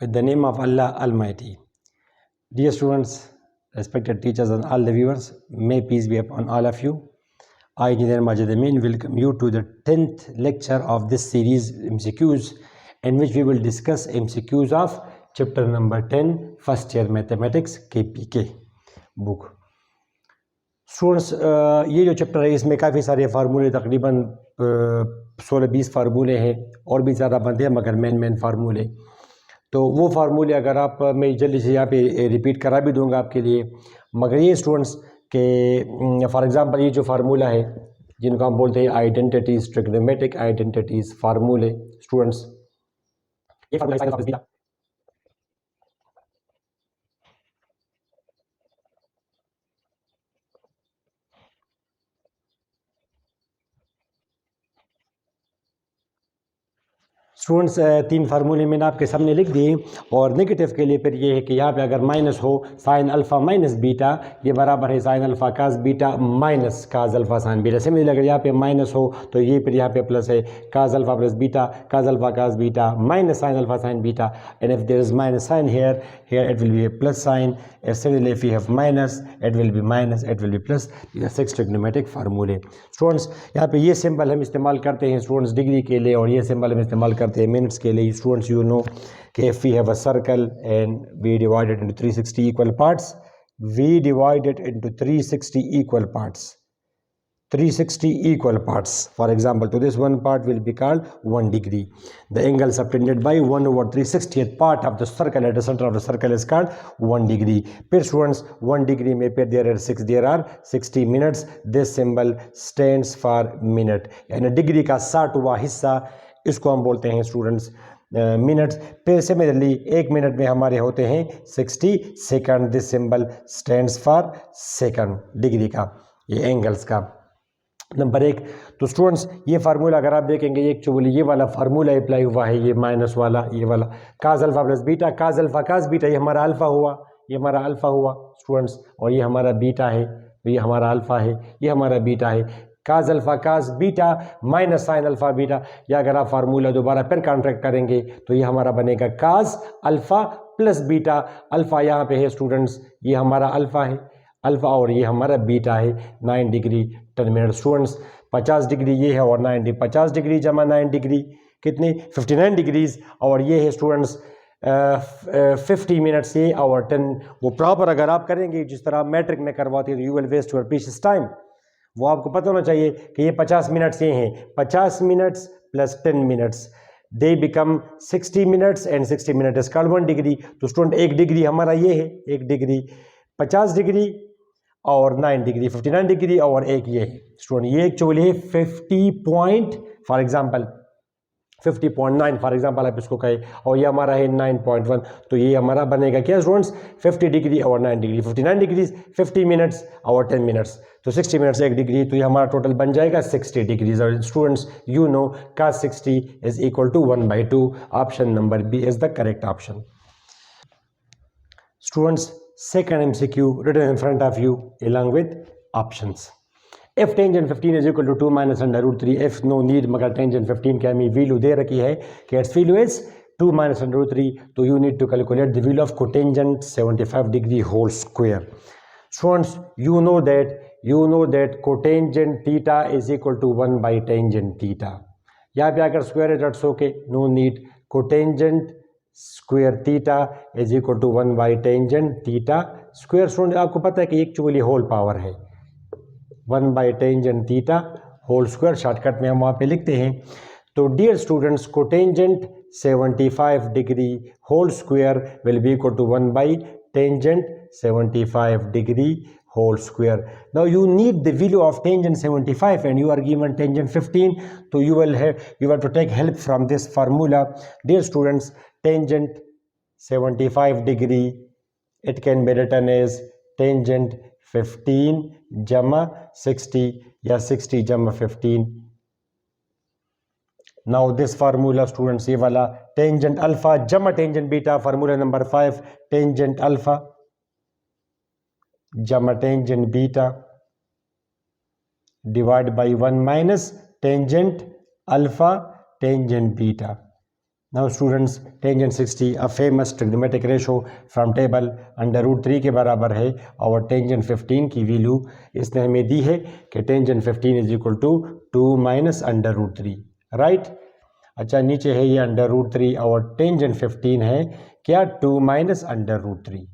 With the name of Allah Almighty. Dear students, respected teachers and all the viewers, may peace be upon all of you. I, Engineer Majid Amin, welcome you to the 10th lecture of this series MCQs, in which we will discuss MCQs of chapter number 10, first year mathematics KPK book. Students ये जो chapter है इसमें काफ़ी सारे फार्मूले तकरीबन 16-20 फार्मूले हैं और भी ज़्यादा बनते हैं मगर मेन फार्मूले। तो वो फार्मूले अगर आप मैं जल्दी से यहाँ पे रिपीट करा भी दूंगा आपके लिए, मगर ये स्टूडेंट्स के फॉर एग्जांपल ये जो फार्मूला है जिनको हम बोलते हैं आइडेंटिटीज़, ट्रिग्नोमेट्रिक आइडेंटिटीज़ फार्मूले। स्टूडेंट्स ये फार्मूला स्टूडेंट्स तीन फार्मूले मैंने आपके सामने लिख दिए और नेगेटिव के लिए फिर ये है कि यहाँ पे अगर माइनस हो साइन अल्फ़ा माइनस बीटा, ये बराबर है sine alpha cos beta minus काज अल्फ़ा साइन बीटा। सिमिलरली अगर यहाँ पे माइनस हो तो ये फिर यहाँ पे प्लस है cos alpha plus beta cos alpha cos beta minus sine alpha sine beta, and if there is minus sign here it will be a plus sign. Similarly if we have minus it will be minus, it will be plus. These are 6 trigonometric फार्मूले। Students यहाँ पे ये symbol हम इस्तेमाल करते हैं students degree के लिए और ये सिंबल हम इस्तेमाल करते हैं मिनट्स के लिए। स्टूडेंट्स यू नो कि if we have a circle and we divide it into 360 equal parts, we divide it into 360 equal parts. 360 equal parts. For example, to this one part will be called 1 degree. The angle subtended by 1 over 360th part of the circle at the center of the circle is called 1 degree. Peer students, 1 degree में पेर there are 60 minutes. This symbol stands for minute. यानी degree का 60वां हिस्सा इसको हम बोलते हैं students minutes. फिर सिमिलरली 1 मिनट में हमारे होते हैं 60 second. This symbol stands for second, degree का, ये एंगल्स का। नंबर 1 तो स्टूडेंट्स ये फार्मूला अगर आप देखेंगे एक्चुअली ये वाला फार्मूला अप्लाई हुआ है, ये माइनस वाला, ये वाला काज अल्फा प्लस बीटा काज अल्फा काज बीटा, ये हमारा अल्फा हुआ, ये हमारा अल्फा हुआ स्टूडेंट्स, और ये हमारा बीटा है, ये हमारा अल्फा है, ये हमारा बीटा है। काज अल्फा काज beta minus sine alpha beta, या अगर आप फार्मूला दोबारा फिर कॉन्ट्रैक्ट करेंगे तो ये हमारा बनेगा काज अल्फा प्लस बीटा। अल्फा यहाँ पे है स्टूडेंट्स, ये हमारा अल्फा है अल्फा और ये हमारा बीटा है 9 डिग्री 10 मिनट। स्टूडेंट्स 50 डिग्री ये है और 90, 50 डिग्री जमा 9 डिग्री कितने 59 डिग्रीज, और ये है स्टूडेंट्स 50 मिनट्स ये और 10। वो प्रॉपर अगर आप करेंगे जिस तरह आप मैट्रिक में करवाते हैं you will waste your precious time. वो आपको पता होना चाहिए कि ये 50 मिनट्स ये हैं, 50 minutes plus 10 minutes they become 60 minutes and 60 minute is called 1 degree. तो स्टूडेंट 1 डिग्री हमारा ये है, 1 डिग्री 50 डिग्री और 9 डिग्री 59 डिग्री और एक ये है स्टूडेंट, ये एक्चुअली है 50 point for example 50.9 for example आप इसको कहें, और ये हमारा है 9.1। तो ये हमारा बनेगा क्या स्टूडेंट्स 50 डिग्री और 9 डिग्री 59 डिग्री 50 मिनट्स और 10 मिनट्स, तो 60 मिनट्स 1 डिग्री, तो ये हमारा टोटल बन जाएगा 60 डिग्रीज। और students you know cos 60 is equal to 1/2। Option number B is the correct option. Students, second MCQ written in front of you along with options. If tangent 15 is equal to 2 minus under root 3, if no need मगर tangent 15 की हमें value दे रखी है कि its value is 2 minus under root 3, तो you need to calculate the value of cotangent 75 degree whole square. Students, you know that cotangent theta is equal to 1 by tangent theta. यहाँ पे अगर square is that's okay, no need. Cotangent square theta is equal to 1 by tangent theta square. Student आपको पता है कि actually whole power है 1 by tangent theta whole square, shortcut में हम वहाँ पे लिखते हैं। तो dear students cotangent 75 degree whole square will be equal to 1 by tangent 75 degree whole square. Now you need the value of tangent 75 and you are given tangent 15, so you have to take help from this formula. Dear students, tangent 75 degree it can be written as tangent 15 jama 60 या 60 jama 15. Now this formula students ये वाला tangent alpha jama tangent beta, formula number 5 tangent alpha jama tangent beta divided by 1 minus tangent alpha tangent beta. Now students tangent 60 a famous trigonometric ratio from table √3 के बराबर है और tangent 15 की value इसने हमें दी है कि tangent 15 is equal to 2 minus √3, right. अच्छा नीचे है ये √3 और टेंजेंट 15 है क्या 2 माइनस √3,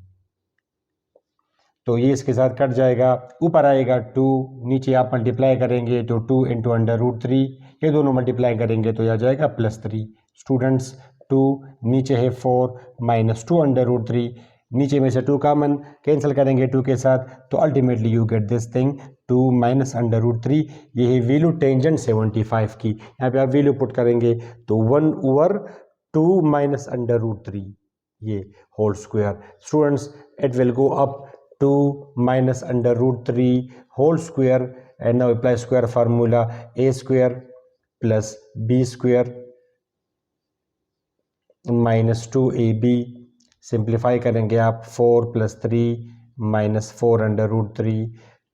तो ये इसके साथ कट जाएगा, ऊपर आएगा 2, नीचे आप मल्टीप्लाई करेंगे तो 2 इंटू √3, ये दोनों मल्टीप्लाई करेंगे तो यह आ जाएगा +3। स्टूडेंट्स 2 नीचे है 4 माइनस 2 √3, नीचे में से 2 कॉमन कैंसिल करेंगे 2 के साथ, तो ultimately you get this thing 2 minus √3। ये है वैल्यू टेंजेंट 75 की। यहाँ पे आप वैल्यू पुट करेंगे तो 1/2 माइनस √3 ये whole square. Students it will go up 2 minus √3 whole square, and now apply square formula a square plus b square minus 2ab, simplify करेंगे आप 4 plus 3 minus 4 √3,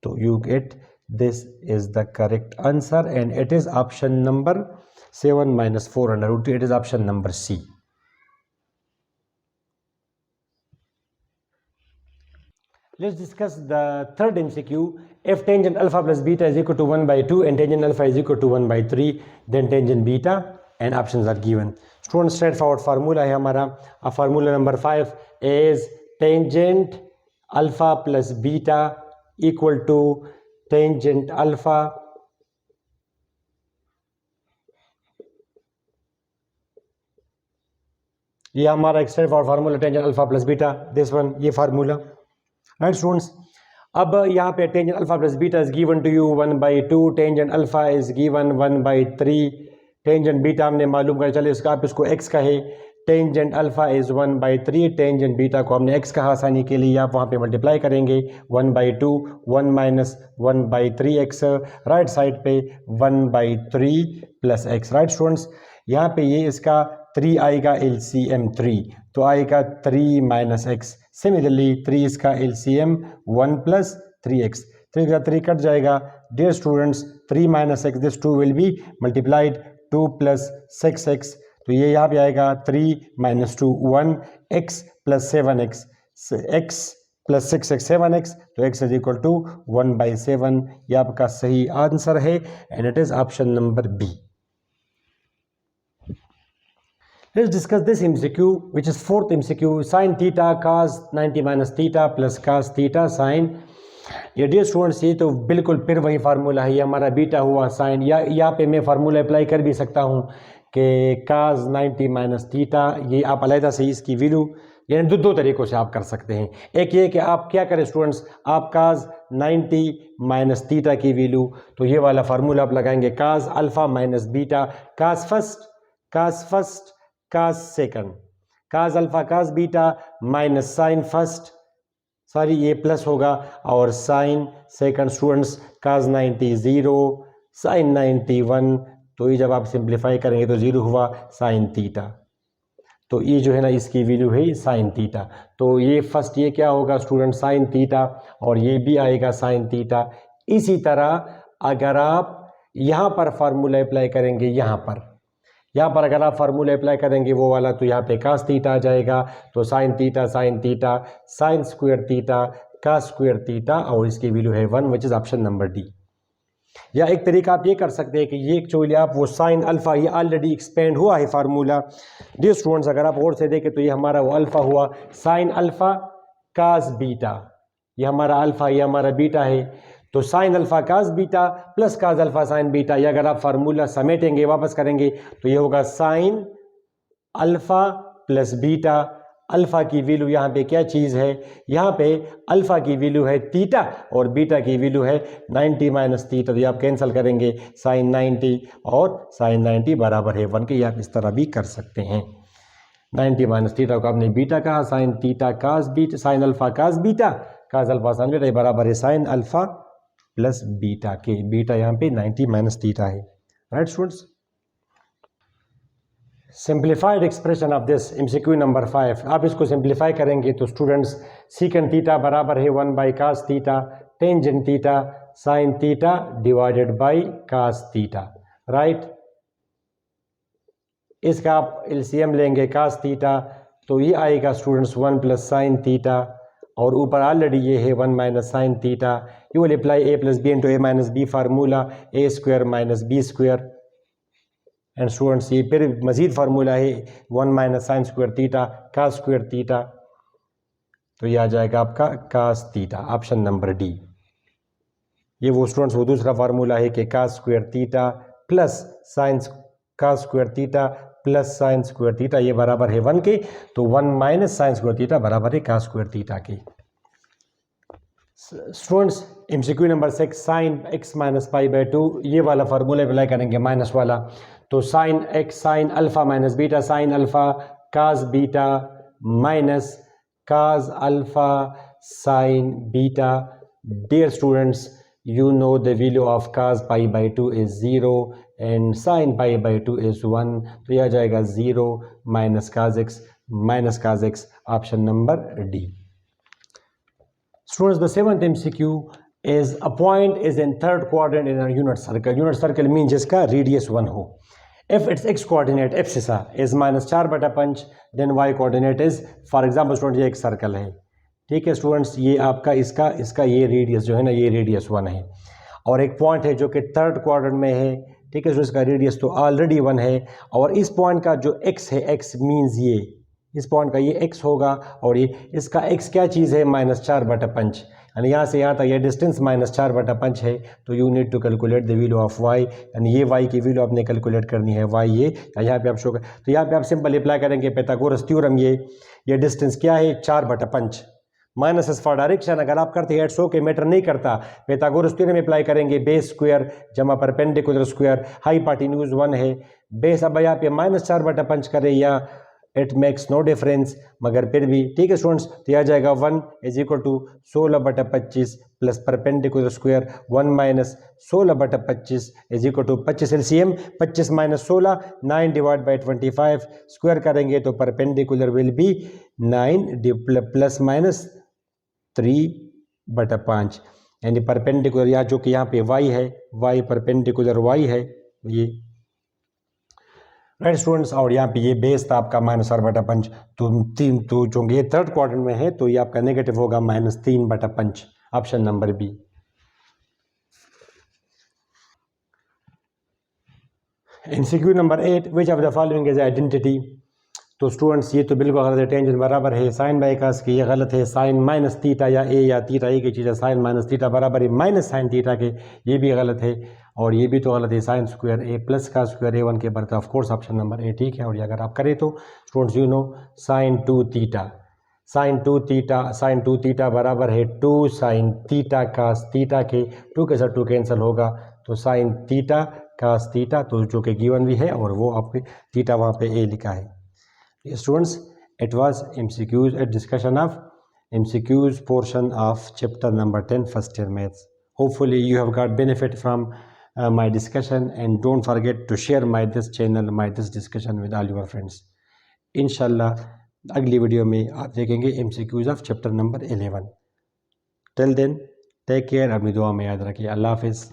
तो you get this is the correct answer and it is option number 7 minus 4 √3, it is option number C. Let's discuss the third MCQ. If tangent alpha plus beta is equal to 1/2 and tangent alpha is equal to 1/3, then tangent beta and options are given. Students, straightforward formula है हमारा. Formula number 5 is tangent alpha plus beta equal to tangent alpha ये हमारा एक straightforward formula tangent alpha plus beta, this one ये formula. Right students, अब यहाँ पे tangent alpha plus beta is given to you 1/2, tangent alpha is given 1/3, tangent beta हमने मालूम कर, चले इसका आप इसको एक्स कहे, tangent alpha is 1/3, tangent beta को हमने एक्स कहा आसानी के लिए, आप वहाँ पे मल्टीप्लाई करेंगे 1/2 1 माइनस 1/3x, राइट साइड पे 1/3 प्लस एक्स, राइट स्टूडेंट्स। यहाँ पे ये इसका 3 आएगा LCM 3, तो आएगा 3 माइनस एक्स। सिमिलरली 3 इसका LCM 1 प्लस 3x, 3 का 3 कट जाएगा। Dear students 3 minus x, this 2 will be multiplied 2 plus 6x, तो ये यहाँ पे आएगा 3 minus 2 1 x plus 7x, x plus 6x 7x, तो x इज इक्वल टू 1/7, ये आपका सही आंसर है and it is option number B. Let's discuss this MCQ, which is fourth MCQ. Sin theta cos 90 minus theta plus cos theta sin. ये dear students ये तो बिल्कुल फिर वही फार्मूला है, ये हमारा बीटा हुआ साइन, या यहाँ पे मैं फार्मूला अप्लाई कर भी सकता हूँ कि cos 90 माइनस थीटा, ये आप अलहदा से इसकी वैल्यू यानी दो तरीक़ों से आप कर सकते हैं। एक ये कि आप क्या करें स्टूडेंट्स, आप cos 90 माइनस थीटा की वैल्यू, तो ये वाला फार्मूला आप लगाएंगे cos alpha minus beta, cos first cos second, cos alpha cos beta minus sine first, sorry ये प्लस होगा, और sine second. Students cos 90 0, sine 90 1, तो ये जब आप सिंप्लीफाई करेंगे तो 0 हुआ साइन थीटा, तो ये जो है ना इसकी वैल्यू है साइन थीटा, तो ये फर्स्ट ये क्या होगा स्टूडेंट साइन थीटा, और ये भी आएगा साइन थीटा। इसी तरह अगर आप यहाँ पर फार्मूला अप्लाई करेंगे, यहाँ पर अगर आप फार्मूला अप्लाई करेंगे वो वाला, तो यहाँ पे कास थीटा आ जाएगा, तो sine theta sine square theta cos square theta, और इसकी वैल्यू है 1, which is option number D. या एक तरीका आप ये कर सकते हैं कि ये एक्चुअली आप वो साइन अल्फ़ा, ये ऑलरेडी एक्सपेंड हुआ है फार्मूला। डियर स्टूडेंट्स अगर आप और से देखें तो ये हमारा वो अल्फ़ा हुआ साइन अल्फ़ा कास बीटा, ये हमारा अल्फ़ा ये हमारा बीटा है, तो sine alpha cos beta plus cos alpha sine beta, ये अगर आप फार्मूला समेटेंगे वापस करेंगे तो ये होगा sign alpha plus beta. Alpha की वैल्यू यहाँ पे क्या चीज़ है, यहाँ पे अल्फ़ा की वैल्यू है थीटा और बीटा की वैल्यू है 90 माइनस थीटा, तो ये आप कैंसिल करेंगे साइन 90 और साइन 90 बराबर है 1 के, ये आप इस तरह भी कर सकते हैं। 90 माइनस थीटा को आपने बीटा कहा, sine theta cos beta, sine alpha cos beta cos alpha sine beta बराबर है साइन अल्फ़ा प्लस बीटा के, बीटा यहाँ पे 90 माइनस थीटा है, right students. Simplified expression of this MCQ number 5, आप इसको सिंप्लीफाई करेंगे तो स्टूडेंट्स सीकन थीटा बराबर है 1/cos theta, tangent theta sine theta divided by cos theta, right. इसका आप एलसीएम लेंगे कास थीटा, तो ये आएगा स्टूडेंट्स 1 प्लस साइन थीटा, और ऊपर ऑलरेडी ये है 1 minus sine theta. You will apply A plus B into A minus B formula, A square minus B square. And students ये फिर मजीद फार्मूला है 1 minus sine square theta cos square theta, तो ये आ जाएगा आपका cos theta, option number D. ये वो स्टूडेंट्स वो दूसरा फार्मूला है कि cos square theta plus sine cos square theta plus sine square theta ये बराबर है 1 के, तो 1 माइनस साइन स्क्वायर थीटा बराबर है कास स्क्वायर थीटा के। Students MCQ number 6 sine x minus pi by 2, ये वाला फार्मूला अप्लाई करेंगे माइनस वाला, तो sine x sine alpha minus beta sine alpha cos beta minus cos alpha sine beta. Dear students, you know the value of cos pi by 2 is 0 and sin pi by 2 is 1, तो यह आ जाएगा 0 minus cos x, option number D. Students, the seventh MCQ is a point is in third quadrant in a unit circle. Unit circle means जिसका radius 1 हो। If its x coordinate abscissa is -4/5, then y coordinate is, for example students, ये एक circle है, ठीक है students, ये आपका इसका ये रेडियस जो है ना, ये रेडियस 1 है, और एक पॉइंट है जो कि थर्ड क्वाड्रेंट में है, ठीक है। तो इसका रेडियस तो ऑलरेडी 1 है, और इस पॉइंट का जो x है, x मीन्स ये इस पॉइंट का ये x होगा, और ये इसका x क्या चीज़ है, -4/5, यानी यहाँ से यहाँ तक ये डिस्टेंस -4/5 है। तो you need to calculate the value of y, यानी ये y की वैल्यू आपने कैलकुलेट करनी है, y ये यहाँ पे आप शो कर, तो यहाँ पे आप सिंपल अप्लाई करेंगे पाइथागोरस थ्योरम। ये डिस्टेंस क्या है, 4/5, माइनस एस फॉर डायरेक्शन अगर आप करते हैं एट्स ओके, मैटर नहीं करता। पाइथागोरस थ्योरम अप्लाई करेंगे, बेस स्क्वायर जमा परपेंडिकुलर स्क्वायर, हाइपोटेन्यूज 1 है, बेस अब यहाँ पे -4/5 करें या इट मेक्स नो डिफरेंस, मगर फिर भी ठीक है स्टूडेंट्स। तो यह आ जाएगा 1 is equal to 16/25 plus perpendicular square 1 minus 16/25 is equal to 25 LCM 25 minus 16 9 divide by 25 square करेंगे तो perpendicular will be 9 plus minus 3/5, यानी परपेंडिकुलर या जो कि यहाँ पे y है, y परपेंडिकुलर y है ये, राइट स्टूडेंट्स। और यहाँ पे ये बेस था आपका -4/5, तो चूँकि ये थर्ड क्वाड्रेंट में है तो ये आपका नेगेटिव होगा -3/5, option number B. MCQ number 8, which of the following is identity. तो स्टूडेंट्स ये तो बिल्कुल गलत है, टेंजेंट बराबर है साइन बाई कास की, ये गलत है। साइन माइनस थीटा या ए या थीटा एक ही चीज़ है, साइन माइनस थीटा बराबर है माइनस साइन थीटा के, ये भी गलत है। और ये भी तो गलत है, साइन स्क्वायर ए प्लस का स्क्वायर ए 1 के बराबर, of course option number A ठीक है। और ये अगर आप करें तो students you know sine 2 theta बराबर है 2 साइन थीटा कास थीटा के, 2 के साथ 2 कैंसिल होगा, तो साइन थीटा कास थीटा, तो जो कि गिवन भी है और वो आपके थीटा वहाँ पे ए लिखा है। Students, it was MCQs, a discussion of MCQs portion of chapter number 10 first year maths. Hopefully you have got benefit from my discussion, and don't forget to share this channel, this discussion with all your friends. Inshallah अगली video में आप देखेंगे MCQs of chapter number 11. Till then take care, अपनी दुआ में याद रखिए। अल्लाह हाफिज़।